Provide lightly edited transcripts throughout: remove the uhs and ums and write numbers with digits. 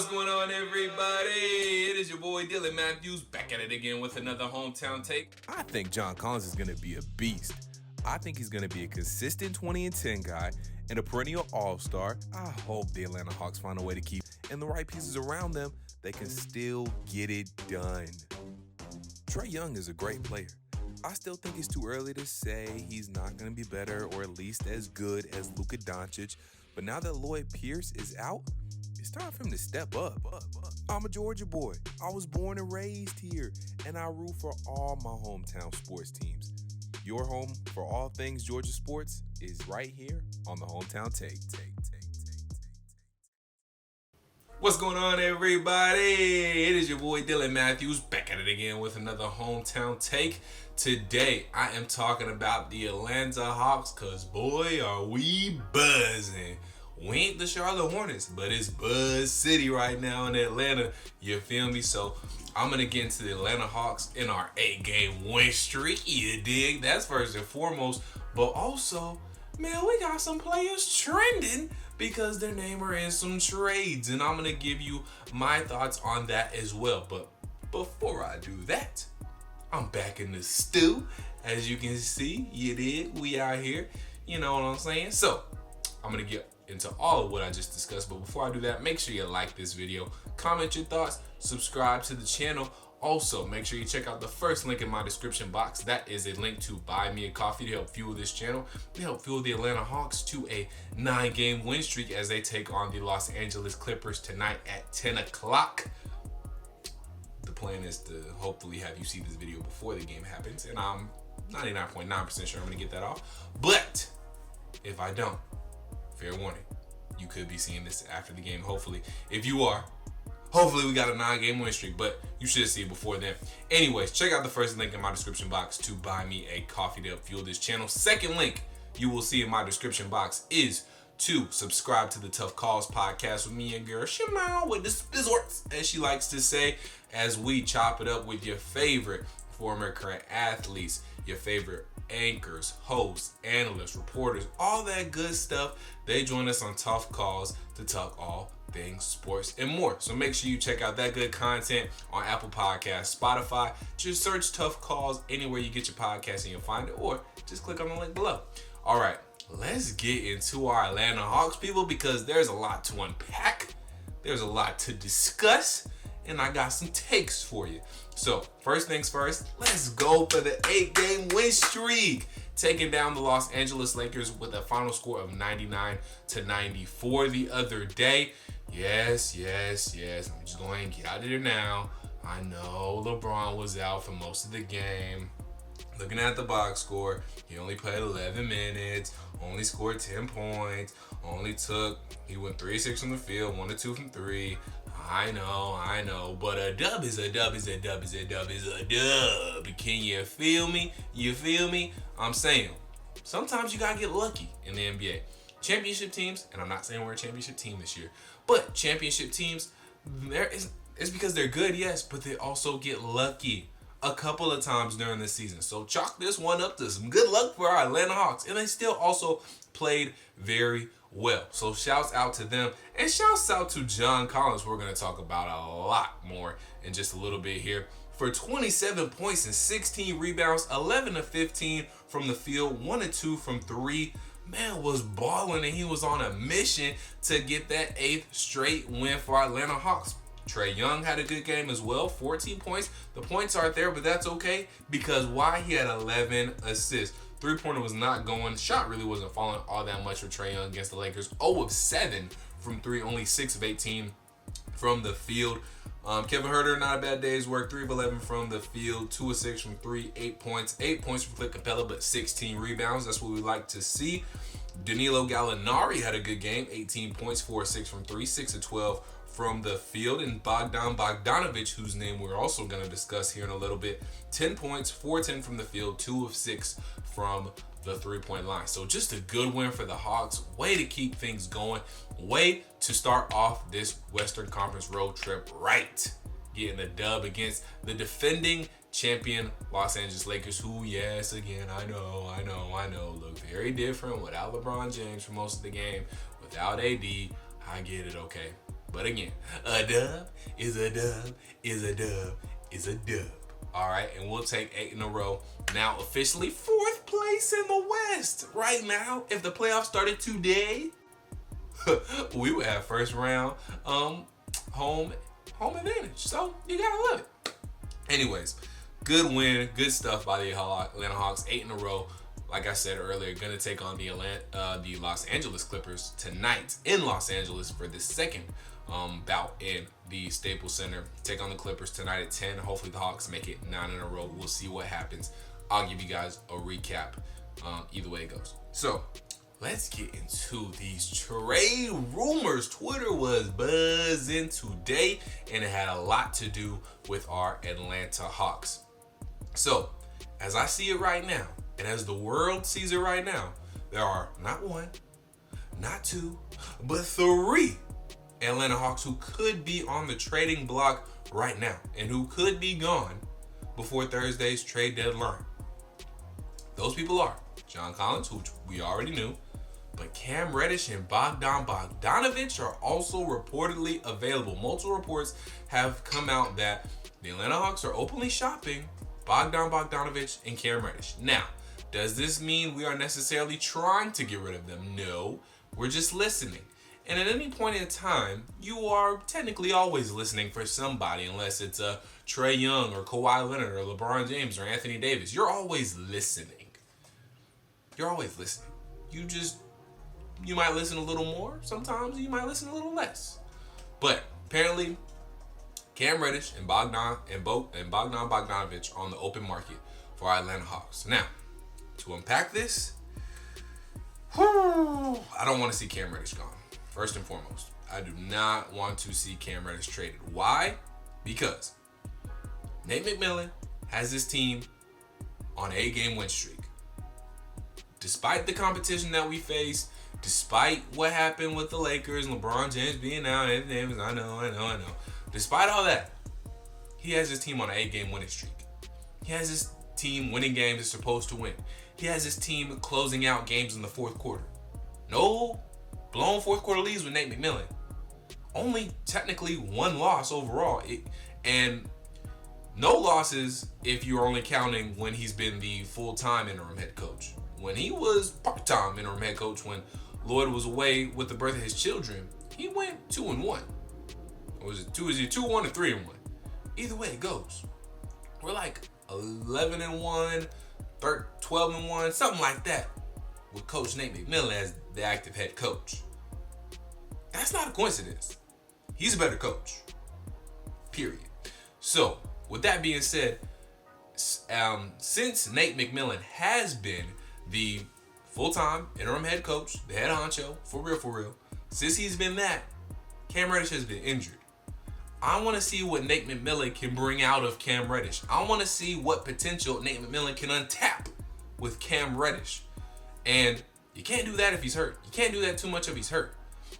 What's going on, everybody? It is your boy Dylan Matthews back at it again with another hometown take. I think John Collins is going to be a beast. I think he's going to be a consistent 20-10 guy and a perennial all-star. I hope the Atlanta Hawks find a way to keep and the right pieces around them. They can still get it done. Trae Young is a great player. I still think it's too early to say he's not going to be better or at least as good as Luka Doncic. But now that Lloyd Pierce is out, it's time for him to step up. I'm a Georgia boy. I was born and raised here, and I root for all my hometown sports teams. Your home for all things Georgia sports is right here on the Hometown Take. What's going on, everybody? It is your boy Dylan Matthews back at it again with another hometown take. Today, I am talking about the Atlanta Hawks, because boy, are we buzzing. We ain't the Charlotte Hornets, but it's Buzz City right now in Atlanta. You feel me? So I'm going to get into the Atlanta Hawks in our 8-game win streak. You dig? That's first and foremost. But also, man, we got some players trending because their name are in some trades. And I'm going to give you my thoughts on that as well. But before I do that, I'm back in the stew. As you can see, you dig? We out here. You know what I'm saying? So I'm going to get into all of what I just discussed, but before I do that, make sure you like this video, comment your thoughts, subscribe to the channel. Also, make sure you check out the first link in my description box. That is a link to buy me a coffee to help fuel this channel, to help fuel the Atlanta Hawks to a 9-game win streak as they take on the Los Angeles Clippers tonight at 10 o'clock. The plan is to hopefully have you see this video before the game happens, and I'm 99.9% sure I'm gonna get that off. But if I don't, fair warning, you could be seeing this after the game. Hopefully, if you are, hopefully we got a 9-game win streak, but you should see it before then. Anyways, check out the first link in my description box to buy me a coffee to help fuel this channel. Second link you will see in my description box is to subscribe to the Tough Calls podcast with me and girl Symone with the Sports, as she likes to say, as we chop it up with your favorite former current athletes, your favorite anchors, hosts, analysts, reporters, all that good stuff. They join us on Tough Calls to talk all things sports and more. So make sure you check out that good content on Apple Podcasts, Spotify. Just search Tough Calls anywhere you get your podcast and you'll find it, or just click on the link below. All right, let's get into our Atlanta Hawks, people, because there's a lot to unpack. There's a lot to discuss, and I got some takes for you. So, first things first, let's go for the 8-game win streak. Taking down the Los Angeles Lakers with a final score of 99-94 the other day. Yes. I'm just going to get out of there now. I know LeBron was out for most of the game. Looking at the box score, he only played 11 minutes, only scored 10 points, he went 3-6 from the field, 1-2 from 3. I know, but a dub is a dub. Can you feel me? I'm saying, sometimes you gotta get lucky in the NBA. Championship teams, and I'm not saying we're a championship team this year, but championship teams, it's because they're good, yes, but they also get lucky a couple of times during the season. So chalk this one up to some good luck for our Atlanta Hawks. And they still also played very well. So shouts out to them. And shouts out to John Collins, who we're going to talk about a lot more in just a little bit here. For 27 points and 16 rebounds, 11 of 15 from the field, 1 of 2 from 3. Man was balling, and he was on a mission to get that 8th straight win for our Atlanta Hawks. Trae Young had a good game as well, 14 points. The points aren't there, but that's okay, because why? He had 11 assists. Three-pointer was not going. Shot really wasn't falling all that much for Trae Young against the Lakers. 0 of 7 from 3, only 6 of 18 from the field. Kevin Huerter, not a bad day's work. 3 of 11 from the field, 2 of 6 from 3, 8 points. 8 points from Clint Capella, but 16 rebounds. That's what we like to see. Danilo Gallinari had a good game, 18 points, 4 of 6 from 3, 6 of 12 from the field. And Bogdan Bogdanovic, whose name we're also going to discuss here in a little bit, 10 points, 4 of 10 from the field, 2 of 6 from the three-point line. So just a good win for the Hawks. Way to keep things going. Way to start off this Western Conference road trip right. Getting a dub against the defending champion Los Angeles Lakers, who, yes, again, I know, look very different without LeBron James for most of the game, without AD. I get it, okay. But again, a dub is a dub is a dub is a dub. All right, and we'll take 8 in a row. Now officially 4th place in the West. Right now, if the playoffs started today, we would have first round home advantage. So you gotta love it. Anyways, good win, good stuff by the Atlanta Hawks. 8 in a row. Like I said earlier, gonna take on the Los Angeles Clippers tonight in Los Angeles for the second bout in the Staples Center. Take on the Clippers tonight at 10. Hopefully the Hawks make it 9 in a row. We'll see what happens. I'll give you guys a recap either way it goes. So let's get into these trade rumors. Twitter was buzzing today, and it had a lot to do with our Atlanta Hawks. So as I see it right now, and as the world sees it right now, there are not 1, not 2, but 3 Atlanta Hawks who could be on the trading block right now and who could be gone before Thursday's trade deadline. Those people are John Collins, who we already knew, but Cam Reddish and Bogdan Bogdanovic are also reportedly available. Multiple reports have come out that the Atlanta Hawks are openly shopping Bogdan Bogdanovic and Cam Reddish. Now, does this mean we are necessarily trying to get rid of them? No, we're just listening. And at any point in time, you are technically always listening for somebody, unless it's Trae Young or Kawhi Leonard or LeBron James or Anthony Davis. You're always listening. You're always listening. You might listen a little more. Sometimes you might listen a little less. But apparently, Cam Reddish and Bogdan Bogdanovic on the open market for our Atlanta Hawks. Now, to unpack this, I don't want to see Cam Reddish gone. First and foremost, I do not want to see Cam Reddish traded. Why? Because Nate McMillan has his team on an 8-game win streak. Despite the competition that we face, despite what happened with the Lakers, LeBron James being out, Anthony Davis, I know. Despite all that, he has his team on an 8-game winning streak. He has his team winning games it's supposed to win. He has his team closing out games in the fourth quarter. No blown fourth quarter leads with Nate McMillan. Only technically 1 loss overall. And no losses if you're only counting when he's been the full-time interim head coach. When he was part-time interim head coach, when Lloyd was away with the birth of his children, he went 2-1. Or was it 2? Is it 2-1 or 3-1? Either way it goes. We're like 11-1, 12-1, something like that, with Coach Nate McMillan as the active head coach. That's not a coincidence. He's a better coach. Period. So, with that being said, since Nate McMillan has been the full-time interim head coach, the head honcho, for real, since he's been that, Cam Reddish has been injured. I want to see what Nate McMillan can bring out of Cam Reddish. I want to see what potential Nate McMillan can untap with Cam Reddish. And you can't do that if he's hurt. You can't do that too much if he's hurt.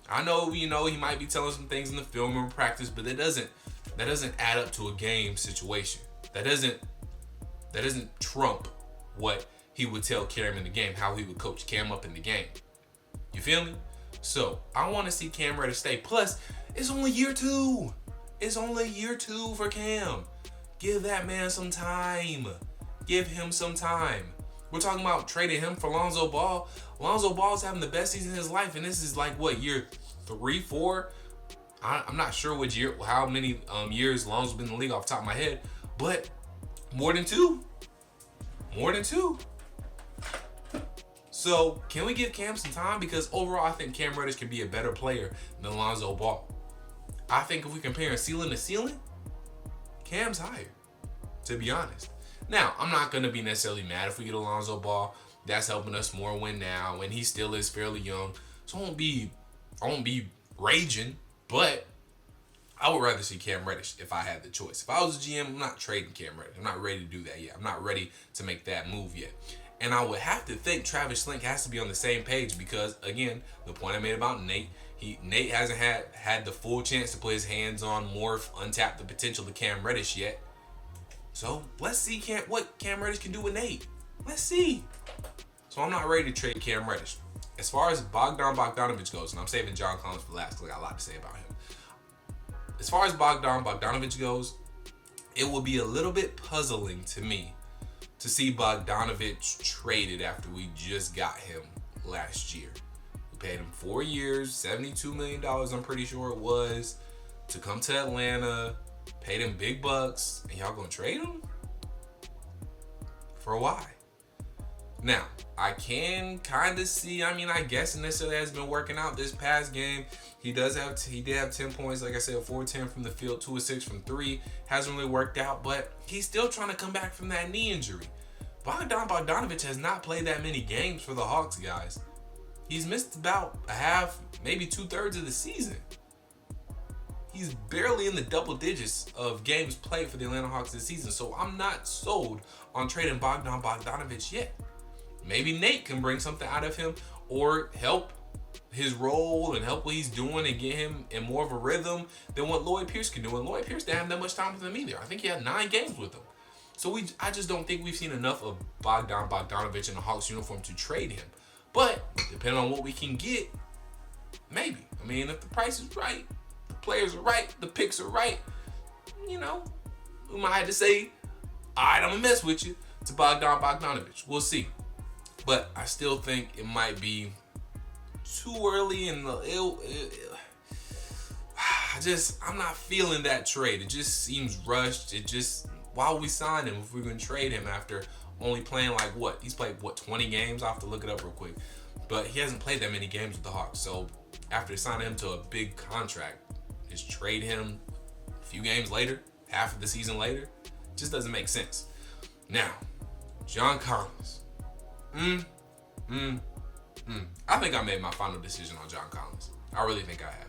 I know, he might be telling some things in the film and practice, but that doesn't add up to a game situation. That doesn't trump what he would tell Cam in the game, how he would coach Cam up in the game. You feel me? So I want to see Cam Reddish stay. Plus, it's only year 2. It's only year 2 for Cam. Give that man some time. Give him some time. We're talking about trading him for Lonzo Ball. Lonzo Ball's having the best season of his life, and this is like what, year 3, 4? I'm not sure which year, how many years Lonzo's been in the league off the top of my head, but more than 2. More than 2. So can we give Cam some time? Because overall, I think Cam Reddish can be a better player than Lonzo Ball. I think if we compare ceiling to ceiling, Cam's higher, to be honest. Now, I'm not going to be necessarily mad if we get Lonzo Ball. That's helping us more win now, and he still is fairly young. So I won't be raging, but I would rather see Cam Reddish if I had the choice. If I was a GM, I'm not trading Cam Reddish. I'm not ready to do that yet. I'm not ready to make that move yet. And I would have to think Travis Schlenk has to be on the same page because, again, the point I made about Nate, Nate hasn't had the full chance to put his hands on, morph, untap the potential of Cam Reddish yet. So let's see what Cam Reddish can do with Nate. Let's see. So I'm not ready to trade Cam Reddish. As far as Bogdan Bogdanovic goes, and I'm saving John Collins for last because I got a lot to say about him. as far as Bogdanovich goes, it will be a little bit puzzling to me to see Bogdanovich traded after we just got him last year. We paid him 4 years, $72 million, I'm pretty sure it was, to come to Atlanta, paid him big bucks, and y'all gonna trade him? For why? Now, I can kind of see, I guess it necessarily has been working out this past game. He did have 10 points, like I said, 4-10 from the field, 2-6 from 3. Hasn't really worked out, but he's still trying to come back from that knee injury. Bogdanovich has not played that many games for the Hawks, guys. He's missed about a half, maybe 2/3 of the season. He's barely in the double digits of games played for the Atlanta Hawks this season, so I'm not sold on trading Bogdanovich yet. Maybe Nate can bring something out of him or help his role and help what he's doing and get him in more of a rhythm than what Lloyd Pierce can do. And Lloyd Pierce didn't have that much time with him either. I think he had 9 games with him. So I just don't think we've seen enough of Bogdanovich in the Hawks uniform to trade him. But depending on what we can get, maybe. If the price is right, the players are right, the picks are right, we might have to say, all right, I'm going to mess with you to Bogdanovich. We'll see. But I still think it might be too early in the I'm not feeling that trade. It just seems rushed. Why would we sign him if we're going to trade him after only playing he's played 20 games? I'll have to look it up real quick. But he hasn't played that many games with the Hawks. So after signing him to a big contract, just trade him a few games later, half of the season later, just doesn't make sense. Now, John Collins. I think I made my final decision on John Collins. I really think I have.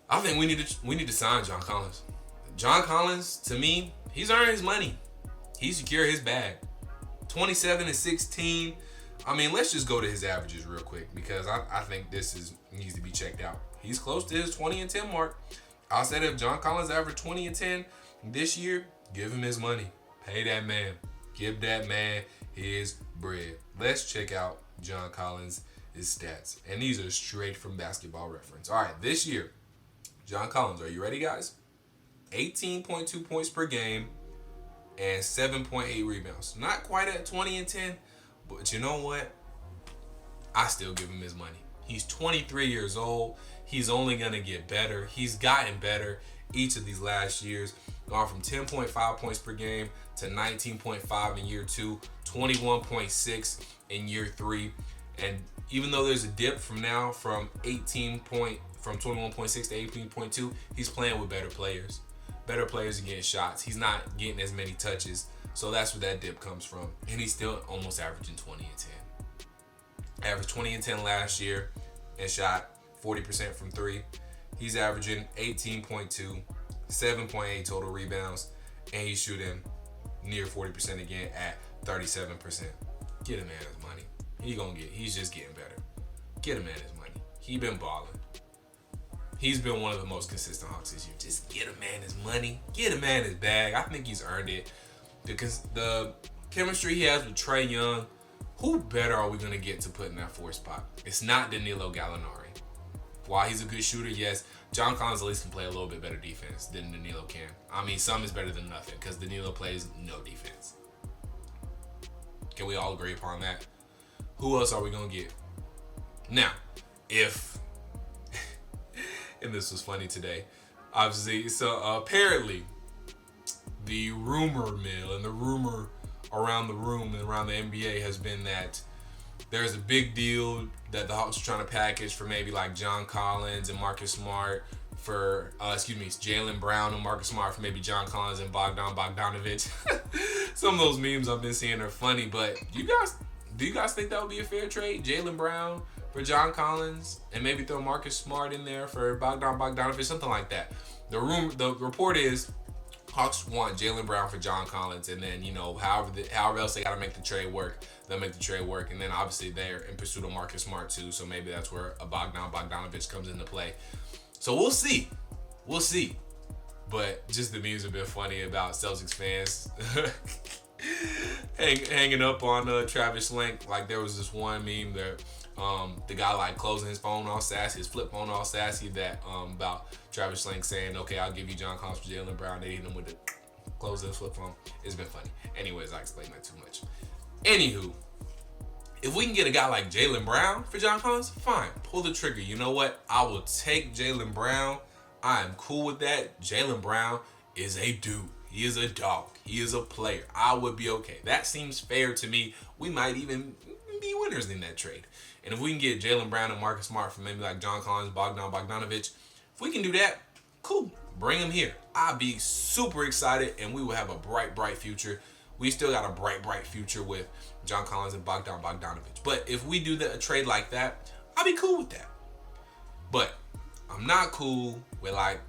I think we need to sign John Collins. John Collins, to me, he's earned his money. He secured his bag. 27 and 16. Let's just go to his averages real quick because I think this needs to be checked out. He's close to his 20 and 10 mark. I said if John Collins averaged 20 and 10 this year, give him his money. Pay that man. Give that man his bread. Let's check out John Collins' stats. And these are straight from Basketball Reference. All right, this year, John Collins, are you ready, guys? 18.2 points per game and 7.8 rebounds. Not quite at 20 and 10, but you know what? I still give him his money. He's 23 years old. He's only going to get better. He's gotten better each of these last years. Gone from 10.5 points per game to 19.5 in year 2, 21.6 in year 3. And even though there's a dip from 21.6 to 18.2, he's playing with better players. Better players are getting shots. He's not getting as many touches. So that's where that dip comes from. And he's still almost averaging 20 and 10. Averaged 20 and 10 last year and shot 40% from 3. He's averaging 18.2, 7.8 total rebounds, and he's shooting near 40% again at 37%. Get a man his money. He's just getting better. Get a man his money. He been balling. He's been one of the most consistent Hawks this year. Just get a man his money. Get a man his bag. I think he's earned it. Because the chemistry he has with Trae Young, who better are we going to get to put in that 4th spot? It's not Danilo Gallinari. While he's a good shooter, yes, John Collins at least can play a little bit better defense than Danilo can. Some is better than nothing because Danilo plays no defense. Can we all agree upon that? Who else are we going to get? Now, and this was funny today, obviously, so apparently the rumor mill and the rumor around the room and around the NBA has been that there's a big deal that the Hawks are trying to package for maybe like John Collins and Marcus Smart for, Jaylen Brown and Marcus Smart for maybe John Collins and Bogdanovich. Some of those memes I've been seeing are funny, but do you guys think that would be a fair trade? Jaylen Brown for John Collins and maybe throw Marcus Smart in there for Bogdanovich, something like that. The report is Hawks want Jaylen Brown for John Collins, and then, however else they got to make the trade work, they'll make the trade work. And then obviously they're in pursuit of Marcus Smart too, so maybe that's where a Bogdanovich comes into play. So we'll see. But just the memes have been funny about Celtics fans hanging up on Travis Schlenk. Like there was this one meme that The guy like closing his phone all sassy, his flip phone all sassy, that about Travis Schlenk saying, okay, I'll give you John Collins for Jaylen Brown. They hit him with the close his flip phone. It's been funny. Anyways, I explained that too much. Anywho, if we can get a guy like Jaylen Brown for John Collins, fine. Pull the trigger. You know what? I will take Jaylen Brown. I am cool with that. Jaylen Brown is a dude. He is a dog. He is a player. I would be okay. That seems fair to me. We might even be winners in that trade. And if we can get Jaylen Brown and Marcus Smart from maybe like John Collins, Bogdanovich, if we can do that, cool. Bring him here. I'll be super excited, and we will have a bright, bright future. We still got a bright, bright future with John Collins and Bogdanovich. But if we do a trade like that, I'll be cool with that. But I'm not cool with like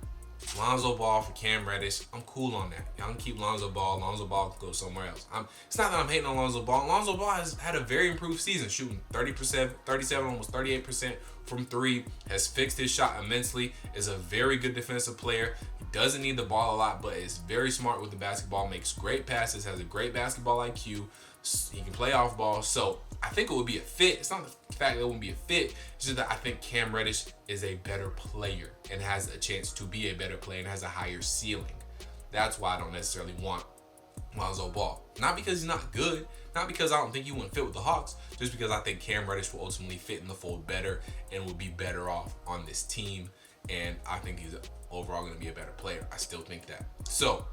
Lonzo Ball for Cam Reddish. I'm cool on that. Y'all can keep Lonzo Ball. Lonzo Ball can go somewhere else. It's not that I'm hating on Lonzo Ball. Lonzo Ball has had a very improved season, shooting 30%, 37, almost 38% from three. Has fixed his shot immensely. Is a very good defensive player. He doesn't need the ball a lot, but is very smart with the basketball. Makes great passes. Has a great basketball IQ. He can play off ball. So I think it would be a fit. It's not the fact that it wouldn't be a fit. It's just that I think Cam Reddish is a better player and has a chance to be a better player and has a higher ceiling. That's why I don't necessarily want Lonzo Ball. Not because he's not good. Not because I don't think he wouldn't fit with the Hawks. Just because I think Cam Reddish will ultimately fit in the fold better and will be better off on this team. And I think he's overall going to be a better player. I still think that. So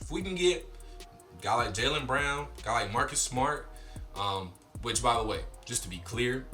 if we can get a guy like Jaylen Brown, a guy like Marcus Smart, which, by the way, just to be clear,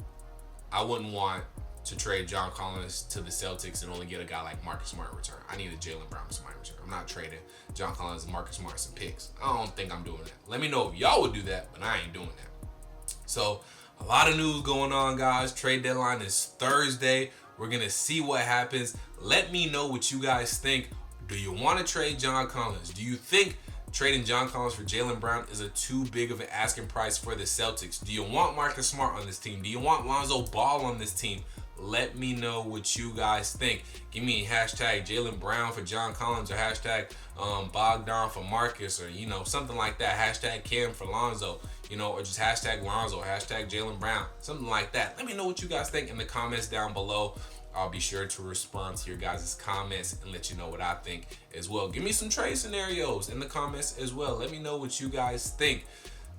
I wouldn't want to trade John Collins to the Celtics and only get a guy like Marcus Smart in return. I need a Jaylen Brown Smart in return. I'm not trading John Collins and Marcus Smart some picks. I don't think I'm doing that. Let me know if y'all would do that, but I ain't doing that. So, a lot of news going on, guys. Trade deadline is Thursday. We're going to see what happens. Let me know what you guys think. Do you want to trade John Collins? Do you think trading John Collins for Jaylen Brown is a too big of an asking price for the Celtics? Do you want Marcus Smart on this team? Do you want Lonzo Ball on this team? Let me know what you guys think. Give me hashtag Jaylen Brown for John Collins or hashtag Bogdan for Marcus or, something like that. Hashtag Cam for Lonzo, or just hashtag Lonzo, hashtag Jaylen Brown, something like that. Let me know what you guys think in the comments down below. I'll be sure to respond to your guys' comments and let you know what I think as well. Give me some trade scenarios in the comments as well. Let me know what you guys think.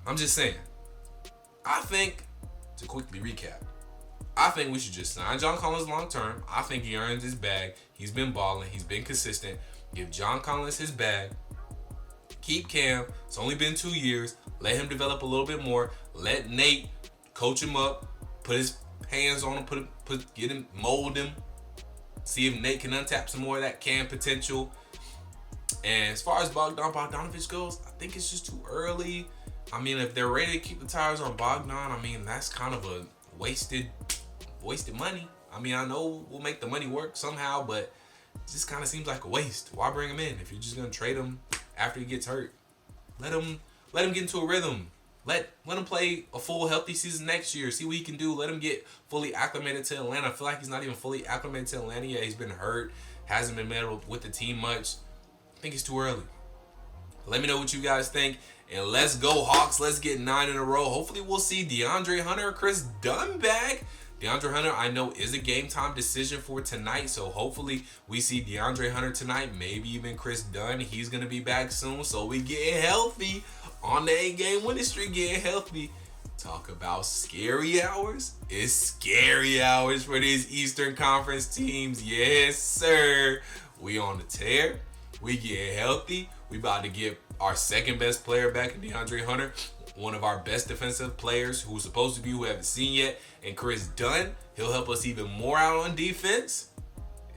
I'm just saying, I think, to quickly recap, I think we should just sign John Collins long term. I think he earns his bag. He's been balling. He's been consistent. Give John Collins his bag. Keep Cam. It's only been 2 years. Let him develop a little bit more. Let Nate coach him up. Put his hands on him. Get him, mold him. See if Nate can untap some more of that Cam potential. And as far as Bogdanovich goes, I think it's just too early. I mean, if they're ready to keep the tires on Bogdan, that's kind of a wasted money. I know we'll make the money work somehow, but it just kind of seems like a waste. Why bring him in if you're just gonna trade him after he gets hurt? Let him get into a rhythm. Let him play a full healthy season next year. See what he can do. Let him get fully acclimated to Atlanta. I feel like he's not even fully acclimated to Atlanta yet. He's been hurt. Hasn't been met with the team much. I think it's too early. Let me know what you guys think. And let's go Hawks. Let's get 9 in a row. Hopefully we'll see DeAndre Hunter or Chris Dunn back. DeAndre Hunter, I know, is a game time decision for tonight. So hopefully we see DeAndre Hunter tonight. Maybe even Chris Dunn. He's going to be back soon. So we get healthy on the 8-game winning streak, getting healthy. Talk about scary hours. It's scary hours for these Eastern Conference teams. Yes, sir. We on the tear. We get healthy. We about to get our second best player back in DeAndre Hunter. One of our best defensive players who's supposed to be who we haven't seen yet. And Chris Dunn, he'll help us even more out on defense.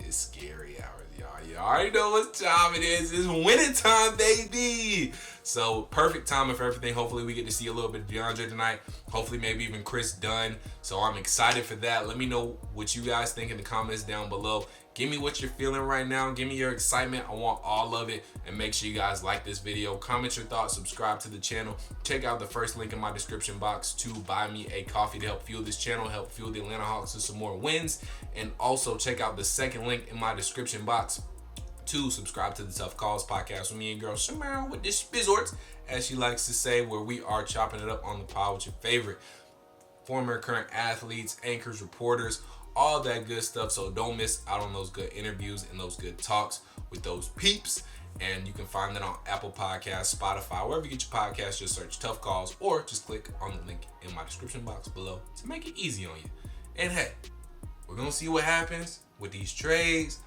It's scary hours, y'all. You already know what time it is. It's winning time, baby. So perfect timing for everything. Hopefully we get to see a little bit of DeAndre tonight. Hopefully maybe even Chris Dunn. So I'm excited for that. Let me know what you guys think in the comments down below. Give me what you're feeling right now. Give me your excitement. I want all of it. And make sure you guys like this video. Comment your thoughts. Subscribe to the channel. Check out the first link in my description box to buy me a coffee to help fuel this channel, help fuel the Atlanta Hawks to some more wins. And also check out the second link in my description box to subscribe to the Tough Calls podcast with me and girl Symone with the Sports, as she likes to say, where we are chopping it up on the pod with your favorite former and current athletes, anchors, reporters, all that good stuff. So don't miss out on those good interviews and those good talks with those peeps. And you can find that on Apple Podcasts, Spotify, wherever you get your podcasts. Just search Tough Calls or just click on the link in my description box below to make it easy on you. And hey, we're going to see what happens with these trades,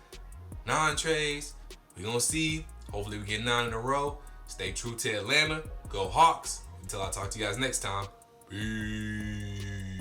non-trades. We're going to see. Hopefully we get 9 in a row. Stay true to Atlanta. Go Hawks. Until I talk to you guys next time. Peace.